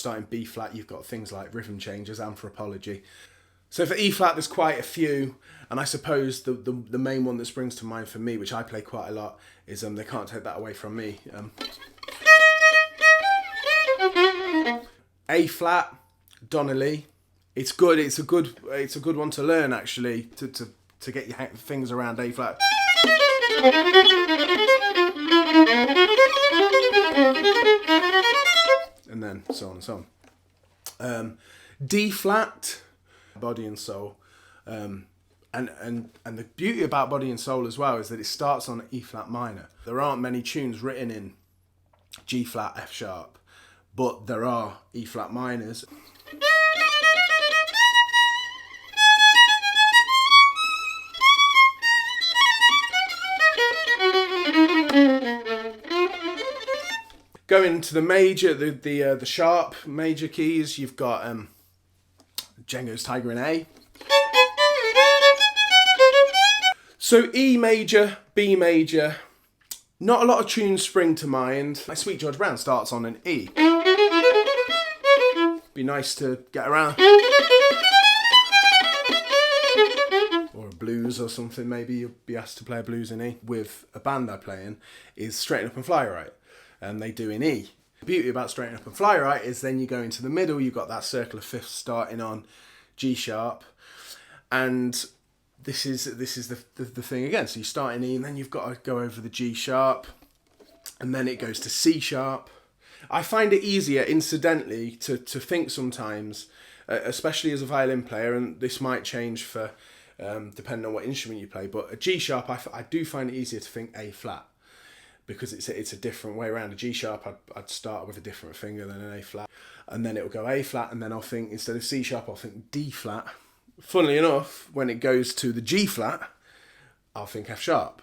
start in B flat, you've got things like rhythm changes, anthropology. So for E flat, there's quite a few, and I suppose the main one that springs to mind for me, which I play quite a lot, is They Can't Take That Away From Me. A flat, Donnelly. It's good. It's a good one to learn, actually, to get your fingers around A flat. And then so on and so on. D flat, Body and Soul. And the beauty about Body and Soul as well is that it starts on E flat minor. There aren't many tunes written in G flat, F sharp, but there are E flat minors. Going to the major, the sharp major keys, you've got Django's Tiger in A. So E major, B major, not a lot of tunes spring to mind. Like Sweet George Brown starts on an E. Be nice to get around. Or a blues or something, maybe you'll be asked to play a blues in E. With a band I play in, is Straighten Up and Fly Right. And they do in E. The beauty about Straighten Up and Fly Right is then you go into the middle, you've got that circle of fifths starting on G sharp, and this is the thing again. So you start in E, and then you've got to go over the G sharp, and then it goes to C sharp. I find it easier, incidentally, to think sometimes, especially as a violin player, and this might change for depending on what instrument you play, but a G sharp, I do find it easier to think A flat, because it's a different way around. A G sharp, I'd start with a different finger than an A flat, and then it'll go A flat, and then I'll think, instead of C sharp, I'll think D flat. Funnily enough, when it goes to the G flat, I'll think F sharp,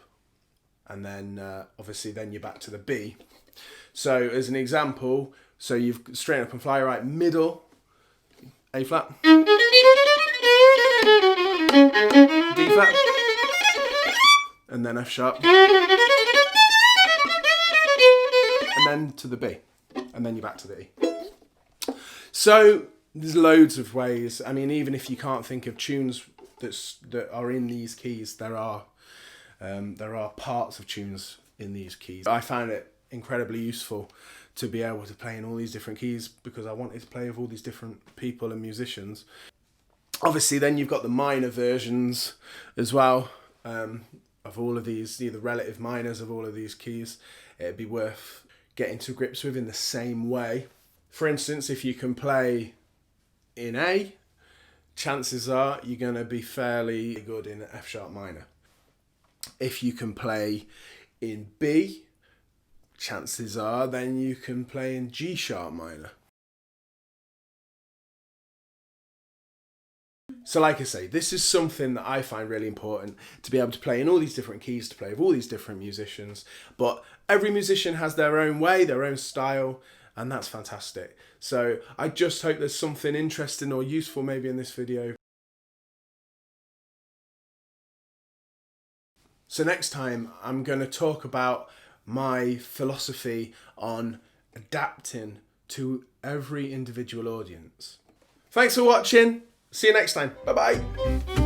and then obviously then you're back to the B. So as an example, so you've Straighten Up and Fly Right, middle, A flat, D flat, and then F sharp, and then to the B, and then you're back to the E. So there's loads of ways. I mean, even if you can't think of tunes that are in these keys, there are parts of tunes in these keys. I found it incredibly useful to be able to play in all these different keys, because I wanted to play with all these different people and musicians. Obviously, then you've got the minor versions as well of all of these, the relative minors of all of these keys. It'd be worth getting to grips with in the same way. For instance, if you can play in A, chances are you're going to be fairly good in F sharp minor. If you can play in B, chances are then you can play in G sharp minor. So like I say, this is something that I find really important, to be able to play in all these different keys, to play with all these different musicians. But every musician has their own way, their own style, and that's fantastic. So I just hope there's something interesting or useful maybe in this video. So next time I'm going to talk about my philosophy on adapting to every individual audience. Thanks for watching. See you next time. Bye-bye.